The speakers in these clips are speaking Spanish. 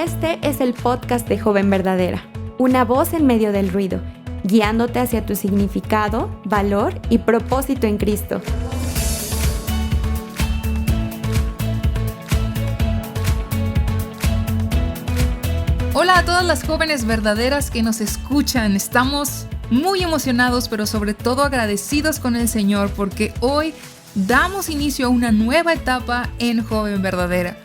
Este es el podcast de Joven Verdadera, una voz en medio del ruido, guiándote hacia tu significado, valor y propósito en Cristo. Hola a todas las jóvenes verdaderas que nos escuchan. Estamos muy emocionados, pero sobre todo agradecidos con el Señor porque hoy damos inicio a una nueva etapa en Joven Verdadera.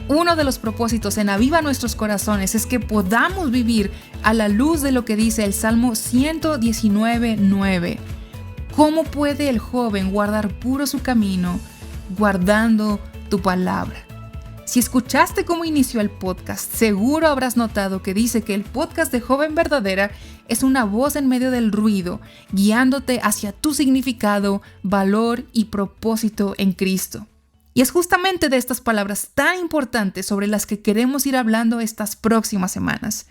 Uno de los propósitos en Aviva Nuestros Corazones es que podamos vivir a la luz de lo que dice el Salmo 119:9. ¿Cómo puede el joven guardar puro su camino, guardando tu palabra? Si escuchaste cómo inició el podcast, seguro habrás notado que dice que el podcast de Joven Verdadera es una voz en medio del ruido, guiándote hacia tu significado, valor y propósito en Cristo. Y es justamente de estas palabras tan importantes sobre las que queremos ir hablando estas próximas semanas.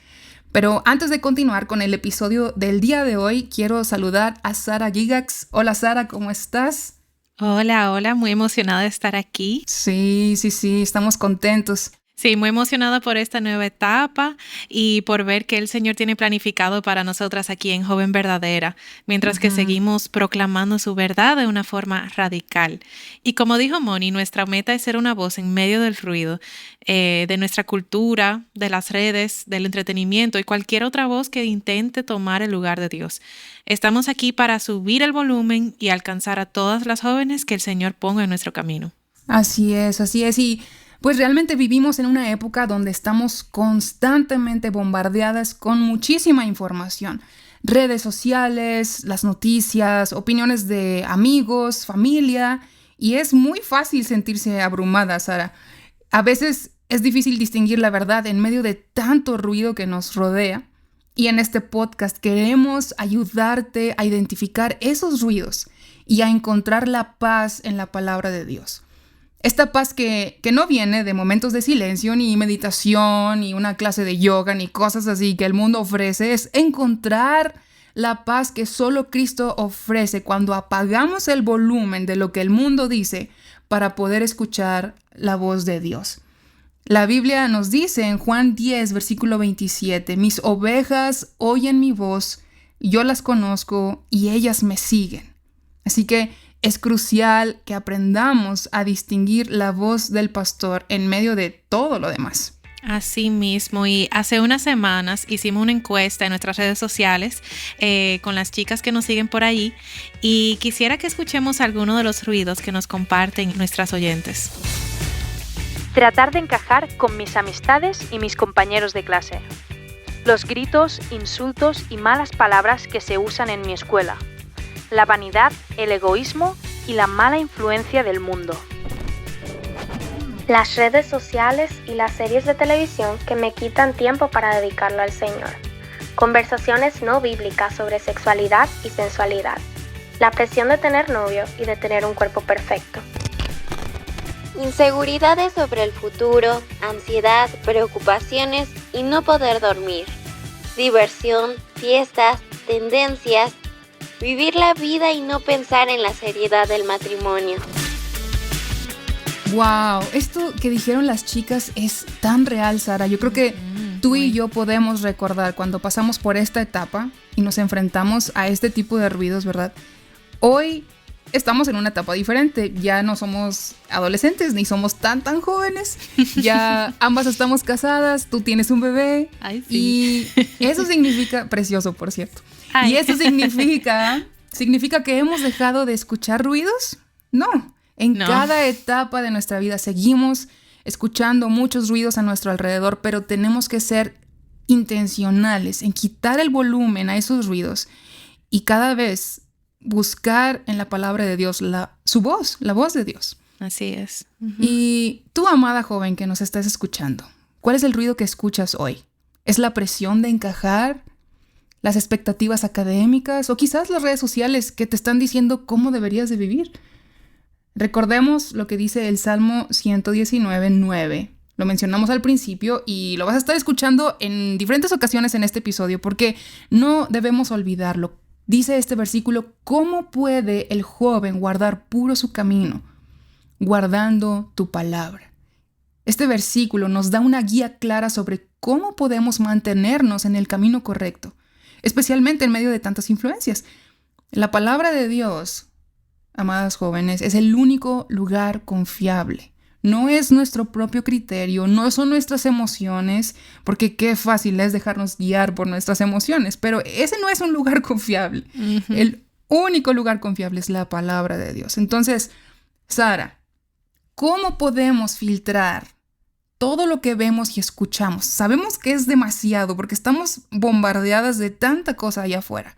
Pero antes de continuar con el episodio del día de hoy, quiero saludar a Sara Gigax. Hola Sara, ¿cómo estás? Hola, muy emocionada de estar aquí. Sí, estamos contentos. Sí, muy emocionada por esta nueva etapa y por ver que el Señor tiene planificado para nosotras aquí en Joven Verdadera, mientras que seguimos proclamando su verdad de una forma radical. Y como dijo Moni, nuestra meta es ser una voz en medio del ruido de nuestra cultura, de las redes, del entretenimiento y cualquier otra voz que intente tomar el lugar de Dios. Estamos aquí para subir el volumen y alcanzar a todas las jóvenes que el Señor ponga en nuestro camino. Así es. Y pues realmente vivimos en una época donde estamos constantemente bombardeadas con muchísima información. Redes sociales, las noticias, opiniones de amigos, familia, y es muy fácil sentirse abrumada, Sara. A veces es difícil distinguir la verdad en medio de tanto ruido que nos rodea. Y en este podcast queremos ayudarte a identificar esos ruidos y a encontrar la paz en la palabra de Dios. Esta paz que no viene de momentos de silencio, ni meditación, ni una clase de yoga, ni cosas así que el mundo ofrece, es encontrar la paz que solo Cristo ofrece cuando apagamos el volumen de lo que el mundo dice para poder escuchar la voz de Dios. La Biblia nos dice en Juan 10, versículo 27, mis ovejas oyen mi voz, yo las conozco y ellas me siguen. Así que es crucial que aprendamos a distinguir la voz del pastor en medio de todo lo demás. Así mismo, y hace unas semanas hicimos una encuesta en nuestras redes sociales con las chicas que nos siguen por ahí y quisiera que escuchemos algunos de los ruidos que nos comparten nuestras oyentes. Tratar de encajar con mis amistades y mis compañeros de clase. Los gritos, insultos y malas palabras que se usan en mi escuela. La vanidad, el egoísmo y la mala influencia del mundo. Las redes sociales y las series de televisión que me quitan tiempo para dedicarlo al Señor. Conversaciones no bíblicas sobre sexualidad y sensualidad. La presión de tener novio y de tener un cuerpo perfecto. Inseguridades sobre el futuro, ansiedad, preocupaciones y no poder dormir. Diversión, fiestas, tendencias. Vivir la vida y no pensar en la seriedad del matrimonio. Wow, esto que dijeron las chicas es tan real, Sara. Yo creo que tú y yo podemos recordar cuando pasamos por esta etapa y nos enfrentamos a este tipo de ruidos, ¿verdad? Hoy estamos en una etapa diferente. Ya no somos adolescentes ni somos tan jóvenes. Ya ambas estamos casadas, tú tienes un bebé. Ay, sí. Y eso significa, precioso por cierto. Ay. Y eso significa que hemos dejado de escuchar ruidos. No, en cada etapa de nuestra vida seguimos escuchando muchos ruidos a nuestro alrededor, pero tenemos que ser intencionales en quitar el volumen a esos ruidos y cada vez buscar en la palabra de Dios su voz, la voz de Dios. Así es. Uh-huh. Y tú, amada joven que nos estás escuchando, ¿cuál es el ruido que escuchas hoy? ¿Es la presión de encajar? ¿Las expectativas académicas? ¿O quizás las redes sociales que te están diciendo cómo deberías de vivir? Recordemos lo que dice el Salmo 119:9. Lo mencionamos al principio y lo vas a estar escuchando en diferentes ocasiones en este episodio porque no debemos olvidarlo. Dice este versículo, ¿cómo puede el joven guardar puro su camino? Guardando tu palabra. Este versículo nos da una guía clara sobre cómo podemos mantenernos en el camino correcto, especialmente en medio de tantas influencias. La palabra de Dios, amadas jóvenes, es el único lugar confiable. No es nuestro propio criterio, no son nuestras emociones, porque qué fácil es dejarnos guiar por nuestras emociones, pero ese no es un lugar confiable. Uh-huh. El único lugar confiable es la palabra de Dios. Entonces, Sara, ¿cómo podemos filtrar todo lo que vemos y escuchamos? Sabemos que es demasiado porque estamos bombardeadas de tanta cosa allá afuera.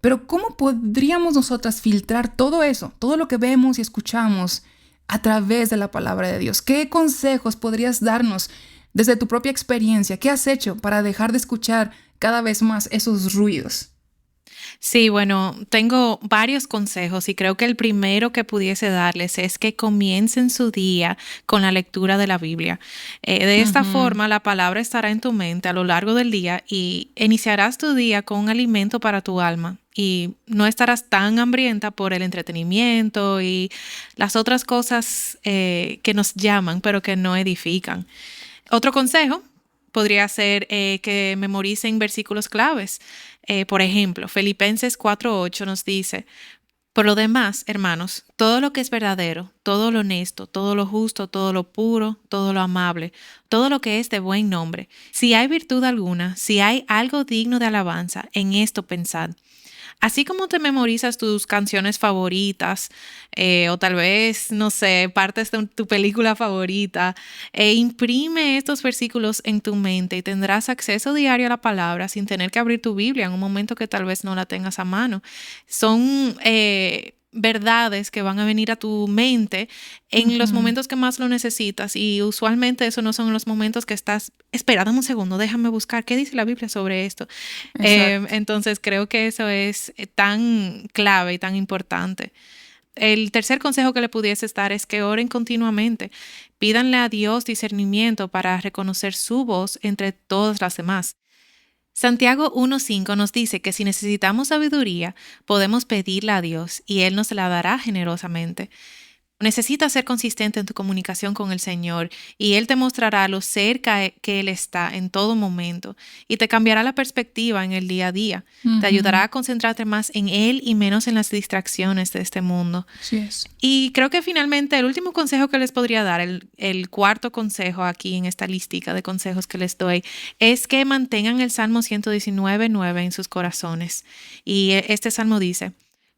Pero ¿cómo podríamos nosotras filtrar todo eso, todo lo que vemos y escuchamos a través de la palabra de Dios? ¿Qué consejos podrías darnos desde tu propia experiencia? ¿Qué has hecho para dejar de escuchar cada vez más esos ruidos? Sí, bueno, tengo varios consejos y creo que el primero que pudiese darles es que comiencen su día con la lectura de la Biblia. De esta forma, la palabra estará en tu mente a lo largo del día y iniciarás tu día con un alimento para tu alma. Y no estarás tan hambrienta por el entretenimiento y las otras cosas que nos llaman, pero que no edifican. Otro consejo podría ser que memoricen versículos claves. Por ejemplo, Filipenses 4:8 nos dice: por lo demás, hermanos, todo lo que es verdadero, todo lo honesto, todo lo justo, todo lo puro, todo lo amable, todo lo que es de buen nombre, si hay virtud alguna, si hay algo digno de alabanza, en esto pensad. Así como te memorizas tus canciones favoritas o tal vez, no sé, partes de tu película favorita, imprime estos versículos en tu mente y tendrás acceso diario a la palabra sin tener que abrir tu Biblia en un momento que tal vez no la tengas a mano. Son verdades que van a venir a tu mente en los momentos que más lo necesitas y usualmente eso no son los momentos que estás, espera, dame un segundo, déjame buscar qué dice la Biblia sobre esto. Entonces creo que eso es tan clave y tan importante. El tercer consejo que le pudiese dar es que oren continuamente. Pídanle a Dios discernimiento para reconocer su voz entre todas las demás. Santiago 1:5 nos dice que si necesitamos sabiduría, podemos pedirla a Dios y Él nos la dará generosamente. Necesitas ser consistente en tu comunicación con el Señor y Él te mostrará lo cerca que Él está en todo momento y te cambiará la perspectiva en el día a día. Te ayudará a concentrarte más en Él y menos en las distracciones de este mundo. Así es. Y creo que finalmente el último consejo que les podría dar, el cuarto consejo aquí en esta listica de consejos que les doy, es que mantengan el Salmo 119:9 en sus corazones. Y este salmo dice: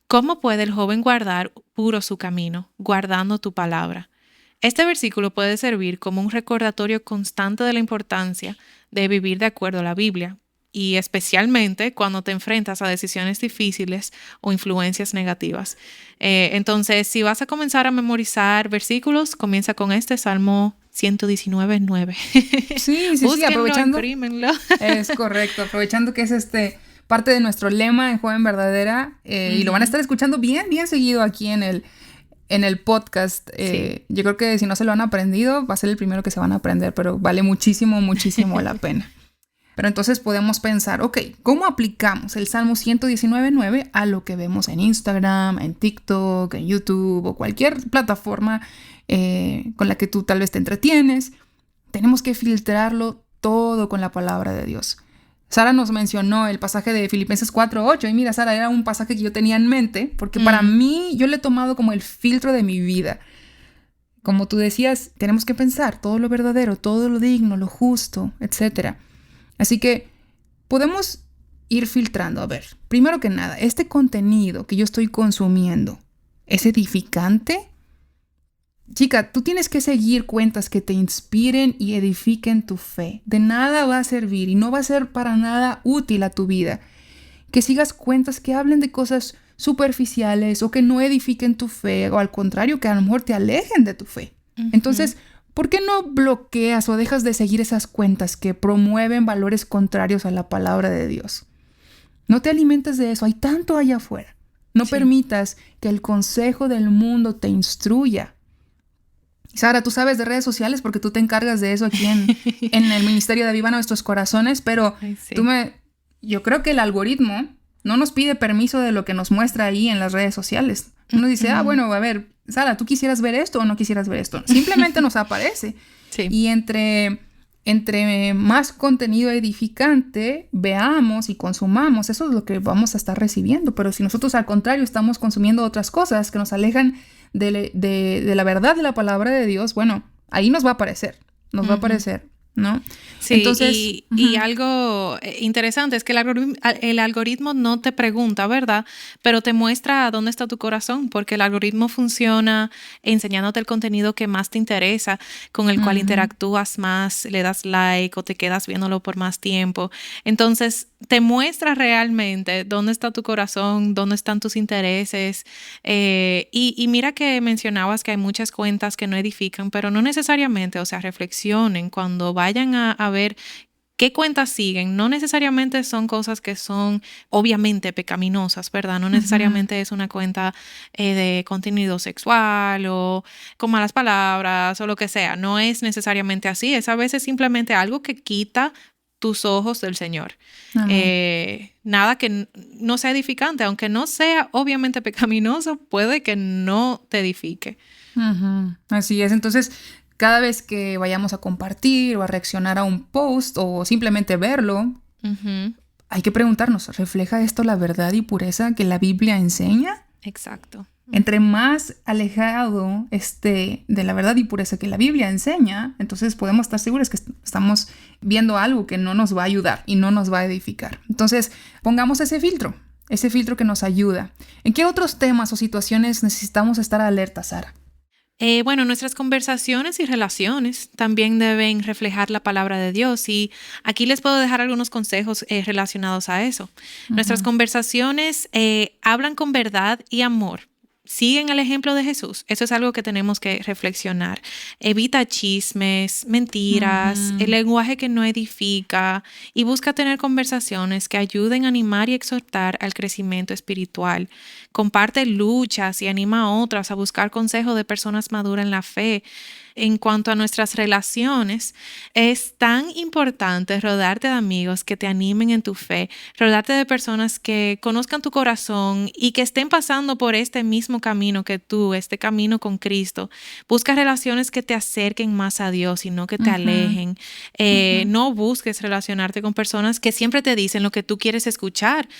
¿cómo puede el joven guardar puro su camino, guardando tu palabra? Este versículo puede servir como un recordatorio constante de la importancia de vivir de acuerdo a la Biblia, y especialmente cuando te enfrentas a decisiones difíciles o influencias negativas. Entonces, si vas a comenzar a memorizar versículos, comienza con este Salmo 119:9. Sí, aprovechando. Imprímenlo. Es correcto, aprovechando que es parte de nuestro lema en Joven Verdadera, y lo van a estar escuchando bien seguido aquí en el podcast. Sí. Yo creo que si no se lo han aprendido, va a ser el primero que se van a aprender, pero vale muchísimo la pena. Pero entonces podemos pensar, ok, ¿cómo aplicamos el Salmo 119:9 a lo que vemos en Instagram, en TikTok, en YouTube o cualquier plataforma con la que tú tal vez te entretienes? Tenemos que filtrarlo todo con la palabra de Dios. Sara nos mencionó el pasaje de Filipenses 4:8 y mira, Sara, era un pasaje que yo tenía en mente porque para mí yo lo he tomado como el filtro de mi vida. Como tú decías, tenemos que pensar todo lo verdadero, todo lo digno, lo justo, etc. Así que podemos ir filtrando. A ver, primero que nada, ¿este contenido que yo estoy consumiendo es edificante? Chica, tú tienes que seguir cuentas que te inspiren y edifiquen tu fe. De nada va a servir y no va a ser para nada útil a tu vida que sigas cuentas que hablen de cosas superficiales o que no edifiquen tu fe, o al contrario, que a lo mejor te alejen de tu fe. Entonces, ¿por qué no bloqueas o dejas de seguir esas cuentas que promueven valores contrarios a la palabra de Dios? No te alimentes de eso, hay tanto allá afuera. No permitas que el consejo del mundo te instruya. Sara, tú sabes de redes sociales porque tú te encargas de eso aquí en el Ministerio de Aviva Nuestros Corazones, pero yo creo que el algoritmo no nos pide permiso de lo que nos muestra ahí en las redes sociales. Uno dice, bueno, a ver, Sara, ¿tú quisieras ver esto o no quisieras ver esto? Simplemente nos aparece. Sí. Y entre más contenido edificante veamos y consumamos, eso es lo que vamos a estar recibiendo. Pero si nosotros al contrario estamos consumiendo otras cosas que nos alejan de la verdad de la palabra de Dios, bueno, ahí nos va a aparecer, va a aparecer, ¿no? Sí, entonces, y algo interesante es que el algoritmo no te pregunta, ¿verdad? Pero te muestra dónde está tu corazón, porque el algoritmo funciona enseñándote el contenido que más te interesa, con el cual interactúas más, le das like o te quedas viéndolo por más tiempo. Entonces, te muestra realmente dónde está tu corazón, dónde están tus intereses. Y mira que mencionabas que hay muchas cuentas que no edifican, pero no necesariamente, o sea, reflexionen cuando vayan a ver qué cuentas siguen. No necesariamente son cosas que son obviamente pecaminosas, ¿verdad? No necesariamente es una cuenta de contenido sexual o con malas palabras o lo que sea. No es necesariamente así. Es a veces simplemente algo que quita tus ojos del Señor. Nada que no sea edificante, aunque no sea obviamente pecaminoso, puede que no te edifique. Así es. Entonces, cada vez que vayamos a compartir o a reaccionar a un post o simplemente verlo, hay que preguntarnos, ¿refleja esto la verdad y pureza que la Biblia enseña? Exacto. Entre más alejado esté de la verdad y pureza que la Biblia enseña, entonces podemos estar seguros que estamos viendo algo que no nos va a ayudar y no nos va a edificar. Entonces, pongamos ese filtro que nos ayuda. ¿En qué otros temas o situaciones necesitamos estar alerta, Sara? Bueno, nuestras conversaciones y relaciones también deben reflejar la palabra de Dios, y aquí les puedo dejar algunos consejos relacionados a eso. Nuestras conversaciones hablan con verdad y amor. Siguen el ejemplo de Jesús. Eso es algo que tenemos que reflexionar. Evita chismes, mentiras, el lenguaje que no edifica, y busca tener conversaciones que ayuden a animar y exhortar al crecimiento espiritual. Comparte luchas y anima a otras a buscar consejo de personas maduras en la fe. En cuanto a nuestras relaciones, es tan importante rodearte de amigos que te animen en tu fe, rodearte de personas que conozcan tu corazón y que estén pasando por este mismo camino que tú, este camino con Cristo. Busca relaciones que te acerquen más a Dios y no que te alejen. No busques relacionarte con personas que siempre te dicen lo que tú quieres escuchar,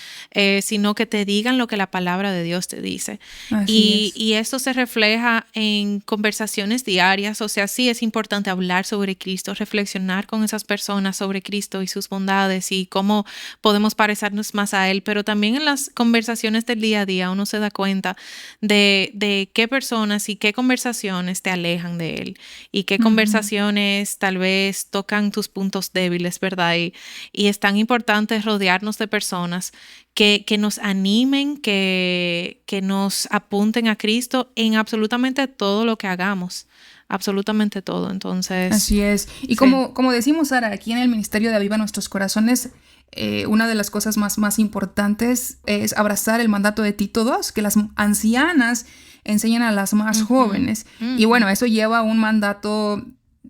sino que te digan lo que la palabra de Dios te dice. Y esto se refleja en conversaciones diarias. O sea, sí es importante hablar sobre Cristo, reflexionar con esas personas sobre Cristo y sus bondades y cómo podemos parecernos más a Él, pero también en las conversaciones del día a día uno se da cuenta de qué personas y qué conversaciones te alejan de Él y qué conversaciones tal vez tocan tus puntos débiles, ¿verdad? Y es tan importante rodearnos de personas que nos animen, que nos apunten a Cristo en absolutamente todo lo que hagamos. Absolutamente todo. Entonces, así es. Y sí, como decimos, Sara, aquí en el Ministerio de Aviva Nuestros Corazones, una de las cosas más importantes es abrazar el mandato de Tito 2, que las ancianas enseñan a las más jóvenes. Y bueno, eso lleva a un mandato,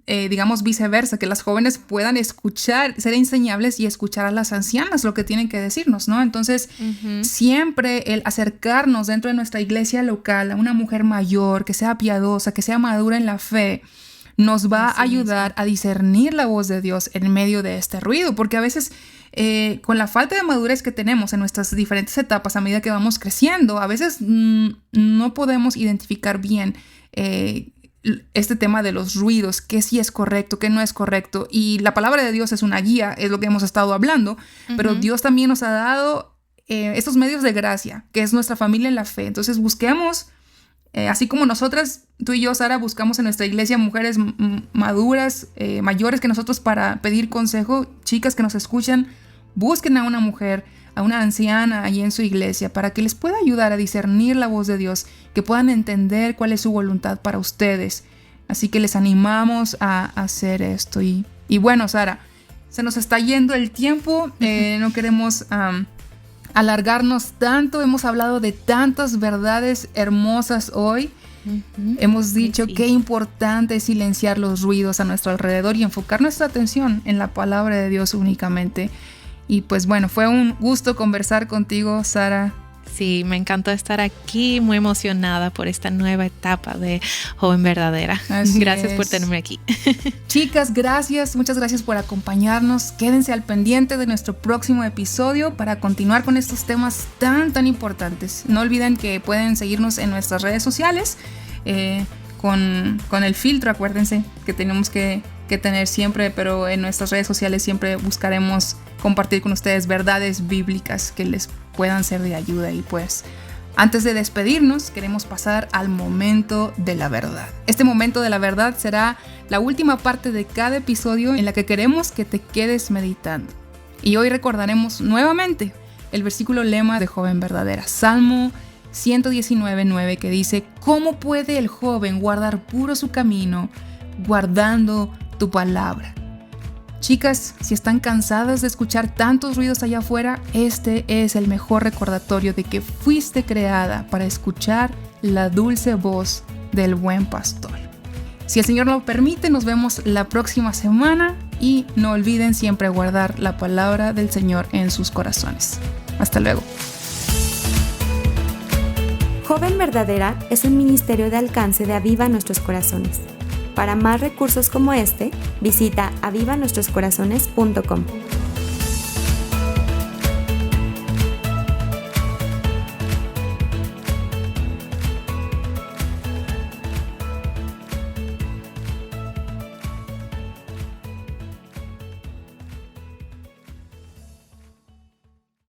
digamos viceversa, que las jóvenes puedan escuchar, ser enseñables y escuchar a las ancianas lo que tienen que decirnos, ¿no? Entonces, siempre el acercarnos dentro de nuestra iglesia local a una mujer mayor, que sea piadosa, que sea madura en la fe, nos va a ayudar a discernir la voz de Dios en medio de este ruido, porque a veces con la falta de madurez que tenemos en nuestras diferentes etapas a medida que vamos creciendo, a veces no podemos identificar bien este tema de los ruidos, qué sí es correcto, qué no es correcto. Y la palabra de Dios es una guía, es lo que hemos estado hablando, pero Dios también nos ha dado estos medios de gracia, que es nuestra familia en la fe. Entonces busquemos, así como nosotras, tú y yo, Sara, buscamos en nuestra iglesia mujeres maduras, mayores que nosotros para pedir consejo, chicas que nos escuchan, busquen a una mujer, a una anciana allí en su iglesia para que les pueda ayudar a discernir la voz de Dios, que puedan entender cuál es su voluntad para ustedes. Así que les animamos a hacer esto. Y bueno, Sara, se nos está yendo el tiempo, no queremos alargarnos tanto, hemos hablado de tantas verdades hermosas hoy. Hemos dicho qué importante es silenciar los ruidos a nuestro alrededor y enfocar nuestra atención en la palabra de Dios únicamente. Y pues bueno, fue un gusto conversar contigo, Sara. Sí, me encantó estar aquí, muy emocionada por esta nueva etapa de Joven Verdadera. Gracias por tenerme aquí. Chicas, gracias, muchas gracias por acompañarnos. Quédense al pendiente de nuestro próximo episodio para continuar con estos temas tan importantes. No olviden que pueden seguirnos en nuestras redes sociales con el filtro, acuérdense que tenemos que tener siempre, pero en nuestras redes sociales siempre buscaremos compartir con ustedes verdades bíblicas que les puedan ser de ayuda. Y pues antes de despedirnos queremos pasar al momento de la verdad. Este momento de la verdad será la última parte de cada episodio en la que queremos que te quedes meditando. Y hoy recordaremos nuevamente el versículo lema de Joven Verdadera, Salmo 119:9, que dice: ¿Cómo puede el joven guardar puro su camino, guardando tu palabra? Chicas, si están cansadas de escuchar tantos ruidos allá afuera, este es el mejor recordatorio de que fuiste creada para escuchar la dulce voz del buen pastor. Si el Señor lo permite, nos vemos la próxima semana y no olviden siempre guardar la palabra del Señor en sus corazones. Hasta luego. Joven Verdadera es un ministerio de alcance de Aviva Nuestros Corazones. Para más recursos como este, visita avivanuestroscorazones.com.